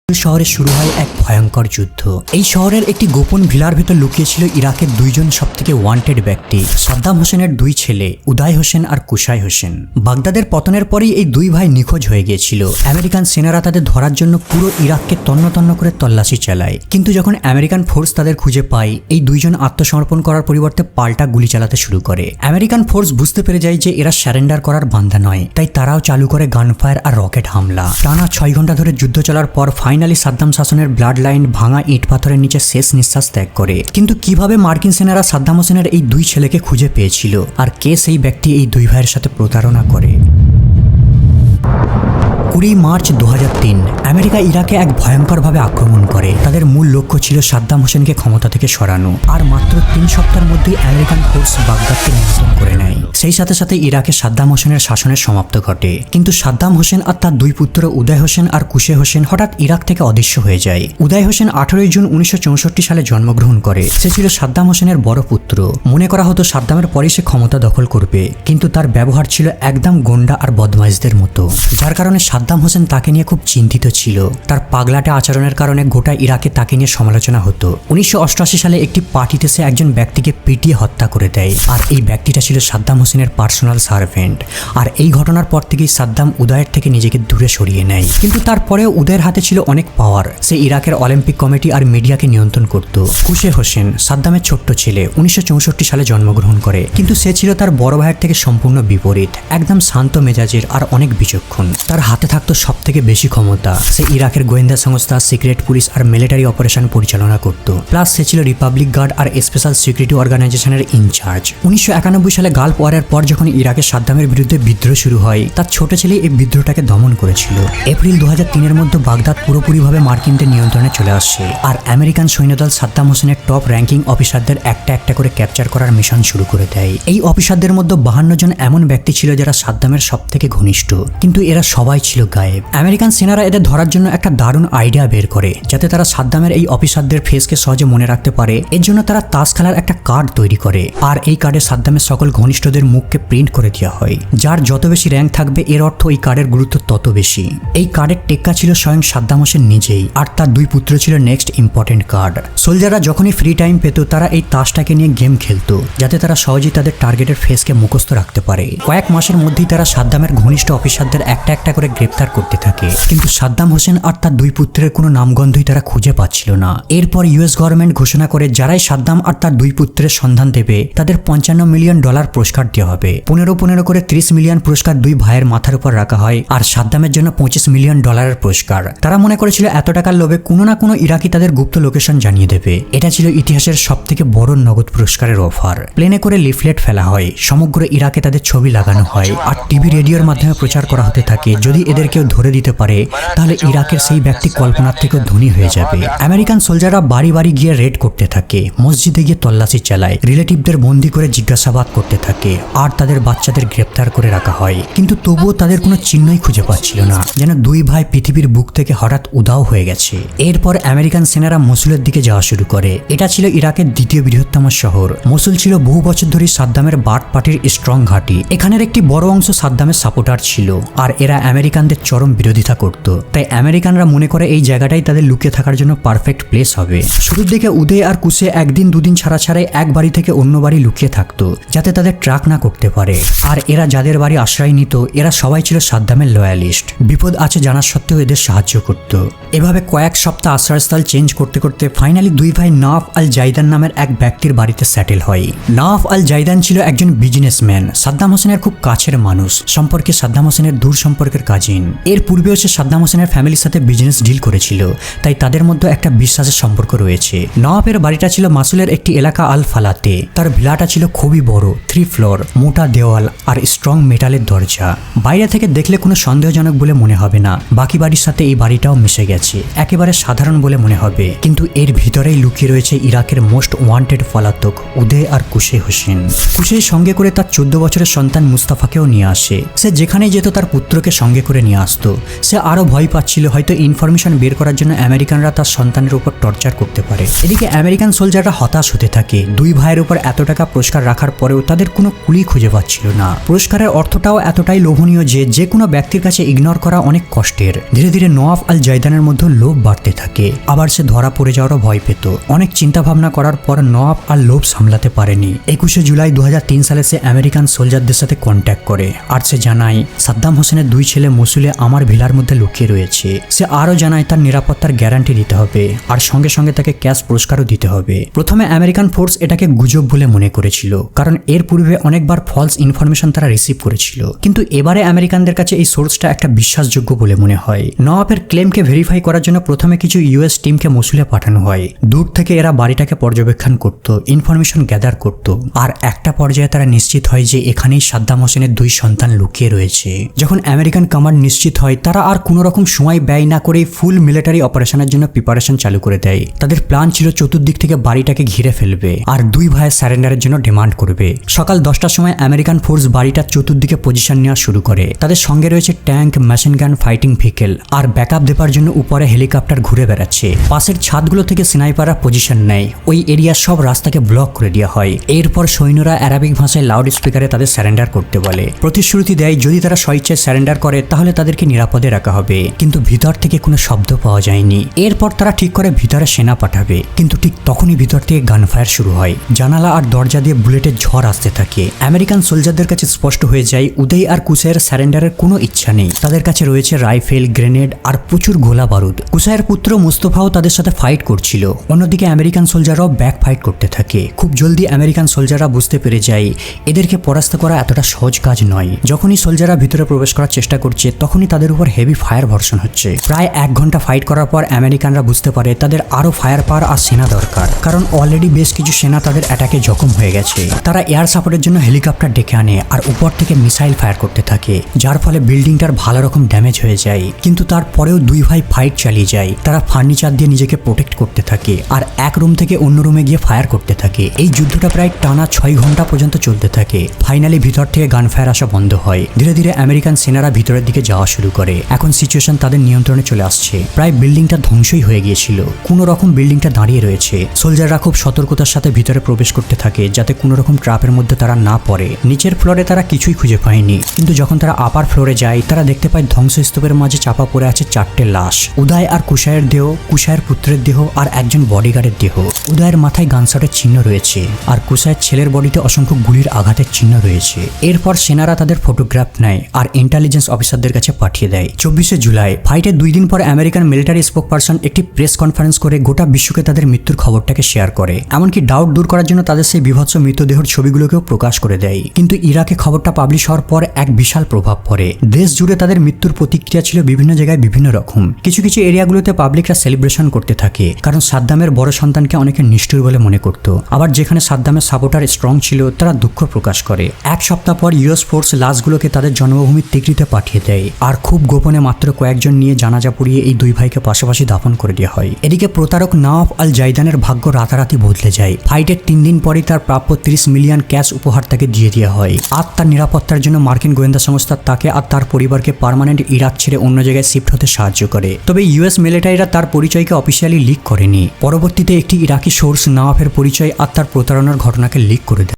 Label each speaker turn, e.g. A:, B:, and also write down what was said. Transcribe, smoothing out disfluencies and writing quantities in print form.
A: শহরে শুরু হয় এক ভয়ঙ্কর যুদ্ধ। এই শহরের একটি গোপন ভিলার ভেতর লুকিয়ে ছিল ইরাকের দুইজন সবথেকে ওয়ান্টেড ব্যক্তি, সাদ্দাম হোসেনের দুই ছেলে উদয় হোসেন আর কুশাই হোসেন। বাগদাদের পতনের পরেই এই দুই ভাই নিখোঁজ হয়ে গিয়েছিল। আমেরিকান সেনারা তাদের ধরার জন্য পুরো ইরাককে তন্ন তন্ন করে তল্লাশি চালায়, কিন্তু যখন আমেরিকান ফোর্স তাদের খুঁজে পায়, এই দুইজন আত্মসমর্পণ করার পরিবর্তে পাল্টা গুলি চালাতে শুরু করে। আমেরিকান ফোর্স বুঝতে পেরে যায় যে এরা স্যারেন্ডার করার বান্দা নয়, তাই তারাও চালু করে গানফায়ার আর রকেট হামলা। টানা 6 ঘন্টা ধরে যুদ্ধ চলার পর ফাইনালি সাদ্দাম শাসনের ব্লাড লাইন ভাঙা ইট পাথরের নিচে শেষ নিঃশ্বাস ত্যাগ করে। কিন্তু কিভাবে মার্কিন সেনারা সাদ্দাম হোসেনের এই দুই ছেলেকে খুঁজে পেয়েছিল, আর কে সেই ব্যক্তি এই দুই ভাইয়ের সাথে প্রতারণা করে? 20 মার্চ 2003 আমেরিকা ইরাকে এক ভয়ঙ্করভাবে আক্রমণ করে। তাদের মূল লক্ষ্য ছিল সাদ্দাম হোসেনকে ক্ষমতা থেকে সরানো, আর মাত্র 3 সপ্তাহের মধ্যেই আমেরিকান ফোর্স বাগদাদকে নিয়ন্ত্রণ করে নেয়। সেই সাথে সাথে ইরাকে সাদ্দাম হোসেনের শাসনের সমাপ্ত ঘটে। কিন্তু সাদ্দাম হোসেন আর তার দুই পুত্র উদয় হোসেন আর কুশে হোসেন হঠাৎ ইরাক থেকে অদৃশ্য হয়ে যায়। উদয় হোসেন 18 জুন 1964 সালে জন্মগ্রহণ করে। সে ছিল সাদ্দাম হোসেনের বড় পুত্র। মনে করা হতো সাদ্দামের পরেই সে ক্ষমতা দখল করবে, কিন্তু তার ব্যবহার ছিল একদম গোন্ডা আর বদমাইশদের মতো, যার কারণে সাদ্দাম হোসেন তাকে নিয়ে খুব চিন্তিত ছিল। তার পাগলাটে আচরণের কারণে গোটা ইরাকে তাকে নিয়ে সমালোচনা হতো। 1988 সালে একটি পার্টিতে সে একজন ব্যক্তিকে পিটিয়ে হত্যা করে দেয়, আর এই ব্যক্তিটা ছিল সাদ্দাম হোসেনের পার্সোনাল সার্ভেন্ট। আর এই ঘটনার পর থেকেই সাদ্দাম উদয়ের থেকে নিজেকে দূরে সরিয়ে নেয়। কিন্তু তারপরেও উদয়ের হাতে ছিল অনেক পাওয়ার। সে ইরাকের অলিম্পিক কমিটি আর মিডিয়াকে নিয়ন্ত্রণ করত। কুশে হোসেন সাদ্দামের ছোট্ট ছেলে, 1964 সালে জন্মগ্রহণ করে, কিন্তু সে ছিল তার বড় ভাইয়ের থেকে সম্পূর্ণ বিপরীত। একদম শান্ত মেজাজের আর অনেক বিচক্ষণ। তার হাতে থাকতো সবথেকে বেশি ক্ষমতা। সে ইরাকের গোয়েন্দা সংস্থা, সিক্রেট পুলিশ আর মিলিটারি অপারেশন পরিচালনা করত। প্লাস সে ছিল রিপাবলিক গার্ড আর স্পেশাল সিকিউরিটি অর্গানাইজেশনের ইনচার্জ। 1991 সালে গালফ ওয়ারের পর যখন ইরাকে সাদ্দামের বিরুদ্ধে বিদ্রোহ শুরু হয়, তার ছোট ছেলে এই বিদ্রোহটাকে দমন করেছিল। এপ্রিল 2003-এর মধ্যে বাগদাদ পুরোপুরিভাবে মার্কিনদের নিয়ন্ত্রণে চলে আসে, আর আমেরিকান সৈন্যদল সাদ্দাম হোসেনের টপ র্যাঙ্কিং অফিসারদের একটা একটা করে ক্যাপচার করার মিশন শুরু করে দেয়। এই অফিসারদের মধ্যে 52 জন এমন ব্যক্তি ছিল যারা সাদ্দামের সবথেকে ঘনিষ্ঠ, কিন্তু এরা সবাই ছিল গায়েব। আমেরিকান সেনারা এদের ধরার জন্য একটা দারুণ আইডিয়া বের করে, যাতে তারা সাদ্দামের এই অফিসারদের ফেসকে সহজে মনে রাখতে পারে। এর জন্য তারা তাস খেলার একটা কার্ড তৈরি করে, আর এই কার্ডে সাদ্দামের সকল ঘনিষ্ঠদের মুখকে প্রিন্ট করে দেওয়া হয়। যার যত বেশি র্যাঙ্ক থাকবে, এর অর্থ এই কার্ডের গুরুত্ব তত বেশি। এই কার্ডের টেক্কা ছিল স্বয়ং সাদ্দাম হোসেন নিজেই, আর তার দুই পুত্র ছিল নেক্সট ইম্পর্টেন্ট কার্ড। সোলজাররা যখনই ফ্রি টাইম পেত, তারা এই তাসটাকে নিয়ে গেম খেলতো, যাতে তারা সহজেই তাদের টার্গেটের ফেসকে মুখস্থ রাখতে পারে। কয়েক মাসের মধ্যেই তারা সাদ্দামের ঘনিষ্ঠ অফিসারদের একটা একটা করে গ্রেপ্তার করতে থাকে, কিন্তু সাদ্দাম হোসেন আর তার দুই পুত্রের কোনো নামগন্ধই তারা খুঁজে পাচ্ছিল না। এরপর ইউএস গভর্নমেন্ট ঘোষণা করে, যারাই সাদ্দাম আর তার দুই পুত্রের সন্ধান দেবে, তাদের $55 মিলিয়ন পুরস্কার দেওয়া হবে। 15 করে 30 মিলিয়ন পুরস্কার দুই ভাইয়ের মাথার উপর রাখা হয়, আর সাদ্দামের জন্য $25 মিলিয়ন পুরস্কার। তারা মনে করেছিল এত টাকার লোভে কোনো না কোনো ইরাকি তাদের গুপ্ত লোকেশন জানিয়ে দেবে। এটা ছিল ইতিহাসের সবথেকে বড় নগদ পুরস্কারের অফার। প্লেনে করে লিফলেট ফেলা হয়, সমগ্র ইরাকে তাদের ছবি লাগানো হয়, আর টিভি রেডিওর মাধ্যমে প্রচার করা হতে থাকে, যদি এদের কেউ ধরে দিতে পারে, তাহলে ইরাকের সেই ব্যক্তি কল্পনার থেকেও ধনী হয়ে যাবে। আমেরিকান সোলজাররা বাড়ি বাড়ি গিয়ে রেড করতে থাকে, মসজিদে গিয়ে তল্লাশি চালায়, রিলেটিভদের বন্দী করে জিজ্ঞাসাবাদ করতে থাকে, আর তাদের বাচ্চাদের গ্রেপ্তার করে রাখা হয়। কিন্তু তবুও তাদের কোনো চিহ্নই খুঁজে পাচ্ছিল না, যেন দুই ভাই পৃথিবীর বুক থেকে হঠাৎ উধাও হয়ে গেছে। এরপর আমেরিকান সেনারা মসুলের দিকে যাওয়া শুরু করে। এটা ছিল ইরাকের দ্বিতীয় বৃহত্তম শহর। মসুল ছিল বহু বছর ধরে সাদ্দামের বার্ড পার্টির স্ট্রং ঘাঁটি। এখানের একটি বড় অংশ সাদ্দামের সাপোর্টার ছিল, আর এরা আমেরিকানদের চরম বিরোধিতা করত। তাই আমেরিকানরা মনে করে এই জায়গাটাই তাদের লুকিয়ে থাকার জন্য পারফেক্ট প্লেস হবে। শুরুর দিকে উদয় আর কুশে একদিন দুদিন ছাড়া ছাড়াই এক বাড়ি থেকে অন্য বাড়ি লুকিয়ে থাকতো, যাতে তাদের ট্র্যাক না করতে পারে। আর এরা যাদের বাড়ি আশ্রয় নিত, এরা সবাই ছিল সাদ্দামের লয়ালিস্ট। বিপদ আছে জানা সত্ত্বেও এদের সাহায্য করত। এভাবে কয়েক সপ্তাহ আশ্রয়স্থল চেঞ্জ করতে করতে ফাইনালি দুই ভাই নওয়াফ আল জাইদান নামের এক ব্যক্তির বাড়িতে সেটেল হয়। নওয়াফ আল জাইদান ছিল একজন বিজনেসম্যান, সাদ্দাম হোসেনের খুব কাছের মানুষ, সম্পর্কে সাদ্দাম হোসেনের দূর সম্পর্কের কাজিন। এর পূর্বেও সে সাদ্দাম হোসেনের ফ্যামিলির সাথে বিজনেস ডিল করেছিল, তাই তাদের মধ্যে একটা বিশ্বাসের সম্পর্ক রয়েছে। নওয়াফের বাড়িটা ছিল মাসুলের একটি এলাকা আল ফালাতে। তার ভিলাটা ছিল খুবই বড়, 3 ফ্লোর, মোটা দেওয়াল আর স্ট্রং মেটালের দরজা। বাইরে থেকে দেখলে কোনো সন্দেহজনক বলে মনে হবে না, বাকি বাড়ির সাথে এই বাড়িটাও মিশে গেছে, একেবারে সাধারণ বলে মনে হবে। কিন্তু এর ভিতরেই লুকিয়ে রয়েছে ইরাকের মোস্ট ওয়ান্টেড পলাতক উদয় আর কুশে হোসেন। কুশে সঙ্গে করে তার 14 বছরের সন্তান মুস্তাফাকেও নিয়ে আসে। সে যেখানেই যেত তার পুত্রকে সঙ্গে করে নিয়ে আসতো। সে আরো ভয় পাচ্ছিল, হয়তো ইনফরমেশন বের করার জন্য আমেরিকানরা তার সন্তানের উপর টর্চার করতে পারে। এদিকে আমেরিকান সোলজাররা হতাশ হতে থাকে। দুই ভাইয়ের উপর এত টাকা পুরস্কার রাখার পরেও তাদের কোনো কুলি খুঁজে পাচ্ছিল না। পুরস্কারের অর্থটাও এতটাই লোভনীয় যে যে কোনো ব্যক্তির কাছে ইগনোর করা অনেক কষ্টের। ধীরে ধীরে নওয়াফ আল জাইদানের মধ্যে লোভ বাড়তে থাকে, আবার সে ধরা পড়ে যাওয়ারও ভয় পেত। অনেক চিন্তা ভাবনা করার পর নওয়াফ আর লোভ সামলাতে পারেনি। 21শে জুলাই 2003 সালে সে আমেরিকান সোলজারদের সাথে কন্ট্যাক্ট করে আর সে জানায় সাদ্দাম হোসেনের 2 ছেলে মসুলে আমার ভিলার মধ্যে লুকিয়ে রয়েছে। সে আরও জানায় তার নিরাপত্তার গ্যারান্টি দিতে হবে আর সঙ্গে সঙ্গে তাকে ক্যাশ পুরস্কারও দিতে হবে। প্রথমে আমেরিকান ফোর্স এটাকে গুজব বলে মনে করেছিল, কারণ এর পূর্বে অনেকবার ফলস ইনফরমেশন তারা রিসিভ করেছিল, কিন্তু এবারে আমেরিকানদের কাছে এই সোর্সটা একটা বিশ্বাসযোগ্য বলে মনে হয়। নওয়াফের ক্লেমকে ভেরিফাই করার জন্য প্রথমে কিছু ইউএস টিমকে মসুলে পাঠানো হয়। দূর থেকে এরা বাড়িটাকে পর্যবেক্ষণ করত, ইনফরমেশন গ্যাদার করত, আর একটা পর্যায়ে তারা নিশ্চিত হয় যে এখানেই সাদ্দাম হোসেনের 2 সন্তান লুকিয়ে রয়েছে। যখন আমেরিকান কমান্ড নিশ্চিত হয়, তারা আর কোনো রকম সময় ব্যয় না করে ফুল মিলিটারি অপারেশনের জন্য প্রিপারেশন চালু করে দেয়। তাদের প্ল্যান ছিল চতুর্দিক থেকে বাড়িটাকে ঘিরে ফেলবে আর 2 ভাইয়ের সারেন্ডারের জন্য ডিমান্ড করবে। সকাল 10টার সময় আমেরিকান ফোর্স বাড়িটার চতুর্দিকে পজিশন নেওয়া শুরু করে। তাদের সঙ্গে রয়েছে tank, machine gun, fighting vehicle আর ব্যাকআপ দেওয়ার জন্য উপরে হেলিকপ্টার ঘুরে বেড়াচ্ছে। পাশের ছাদগুলো থেকে স্নাইপাররা পজিশন নেয়। ওই এরিয়ার সব রাস্তাকে ব্লক করে দেওয়া হয়। এরপর সৈন্যরা অ্যারাবিক ভাষায় লাউড স্পিকারে তাদের সারেন্ডার করতে বলে। প্রতিশ্রুতি দেয় যদি তারা স্বেচ্ছায় সারেন্ডার করে তাহলে তাদেরকে নিরাপদে রাখা হবে, কিন্তু ভিতর থেকে কোনো শব্দ পাওয়া যায়নি। এরপর তারা ঠিক করে ভিতরে সেনা পাঠাবে, কিন্তু ঠিক তখনই ভিতর থেকে গানফায়ার শুরু হয়। জানালা আর দরজা দিয়ে বুলেটের ঝড় আসতে থাকে। আমেরিকান সোলজারদের কাছে স্পষ্ট হয়ে যায় উদয় আর কুসাইয়ের সারেন্ডারের কোনো ইচ্ছা নেই। তাদের কাছে রয়েছে রাইফেল, গ্রেনেড আর প্রচুর গোলা বারুদ। কুসাইয়ের পুত্র মুস্তফাও তাদের সাথে ফাইট করছিল। অন্যদিকে আমেরিকান সোলজাররাও ব্যাক ফাইট করতে থাকে। খুব জলদি আমেরিকান সোলজাররা বুঝতে পেরে যায় এদেরকে পরাস্ত করা এতটা সহজ কাজ নয়। যখনই সোলজাররা ভিতরে প্রবেশ করার চেষ্টা করছে তখনই তাদের উপর হেভি ফায়ার বর্ষণ হচ্ছে। প্রায় 1 ঘন্টা ফাইট করার পর আমেরিকানরা বুঝতে পারে তাদের আরো ফায়ার পাওয়ার আর সেনা দরকার, কারণ অলরেডি বেশ কিছু সেনা তাদের অ্যাটাকে জখম হয়ে গেছে। তারা এয়ার সাপোর্টের জন্য হেলিকপ্টার ডেকে আনে আর উপর থেকে মিসাইল ফায়ার করতে থাকে, যার ফলে বিল্ডিংটার ভালো রকম ড্যামেজ হয়ে যায়। কিন্তু তারপরেও 2 ভাই ফাইট চালিয়ে যায়। তারা ফার্নিচার দিয়ে নিজেকে প্রোটেক্ট করতে থাকে আর এক রুম থেকে অন্য রুমে গিয়ে ফায়ার করতে থাকে। এই যুদ্ধটা প্রায় টানা 6 ঘন্টা পর্যন্ত চলতে থাকে। ফাইনালি ভিতর থেকে গানফায়ার আসা বন্ধ হয়। ধীরে ধীরে আমেরিকান সেনারা ভিতরের দিকে যাওয়া শুরু করে। এখন সিচুয়েশন তাদের নিয়ন্ত্রণে চলে আসছে। প্রায় বিল্ডিংটা ধ্বংসই হয়ে গিয়েছিল, কোনো রকম বিল্ডিংটা দাঁড়িয়ে রয়েছে। সোলজাররা খুব সতর্কতার সাথে ভিতরে প্রবেশ করতে থাকে যাতে কোনো রকম ট্র্যাপের মধ্যে তারা না পড়ে। নিচের ফ্লোরে তারা কিছুই খুঁজে পায়নি, কিন্তু যখন তারা আপার ফ্লোরে যায় তারা দেখতে পায় ধ্বংসস্তূপের মাঝে চাপা পড়ে আছে 4টে লাশ। উদয় আর কুশায়ের দেহ, কুশায়ের পুত্রের দেহ আর একজন বডিগার্ডের দেহ। উদয়ের মাথায় গানশটের চিহ্ন রয়েছে আর কুশায়ের ছেলের বডিতে অসংখ্য গুলির আঘাতের চিহ্ন রয়েছে। এরপর সেনারা তাদের ফটোগ্রাফ নেয় আর ইন্টেলিজেন্স অফিসারদের কাছে পাঠিয়ে দেয়। 24শে জুলাই ফাইটের 2 দিন পর আমেরিকান মিলিটারি স্পোক পারসন একটি প্রেস কনফারেন্স করে গোটা বিশ্বকে তাদের মৃত্যুর খবরটাকে শেয়ার করে। এমনকি ডাউট দূর করার জন্য তাদের সেই বিভৎস মৃতদেহের ছবিগুলোকেও প্রকাশ করে দেয়। কিন্তু ইরাকে খবরটা পাবলিশ হওয়ার পর এক বিশাল প্রভাব পড়ে। দেশ জুড়ে তাদের মৃত্যুর প্রতিক্রিয়া ছিল বিভিন্ন জায়গায় বিভিন্ন রকম। কিছু কিছু এরিয়াগুলোতে পাবলিকরা সেলিব্রেশন করতে থাকে, কারণ সাদ্দামের বড় সন্তানকে অনেকে নিষ্ঠুর বলে মনে করত। আবার যেখানে সাদ্দামের সাপোর্টার স্ট্রং ছিল তারা দুঃখ প্রকাশ করে। 1 সপ্তাহ পর ইউএস ফোর্স লাশগুলোকে তাদের জন্মভূমির তিকরিতে পাঠিয়ে দেয় আর খুব গোপনে মাত্র কয়েকজন নিয়ে জানাজা পুড়িয়ে এই 2 ভাইকে পাশাপাশি দাফন করে দেওয়া হয়। এদিকে প্রতারক নওয়াফ আল জাইদানের ভাগ্য রাতারাতি বদলে যায়। ফাইটের 3 দিন পরই তার প্রাপ্য 30 মিলিয়ন ক্যাশ উপহার তাকে দিয়ে দেওয়া হয়। আর তার নিরাপত্তার জন্য মার্কিন গোয়েন্দা সংস্থা তাকে আর তার পরিবারকে পার্মানেন্ট ইরাক ছেড়ে অন্য জায়গায় শিফট হতে সাহায্য করে। তবে ইউএস মিলিটারিরা তার পরিচয়কে অফিসিয়ালি লিক করেনি। পরবর্তীতে একটি ইরাকি সোর্স নওয়াফের পরিচয় আর তার প্রতারণার ঘটনাকে লিক করে দেয়।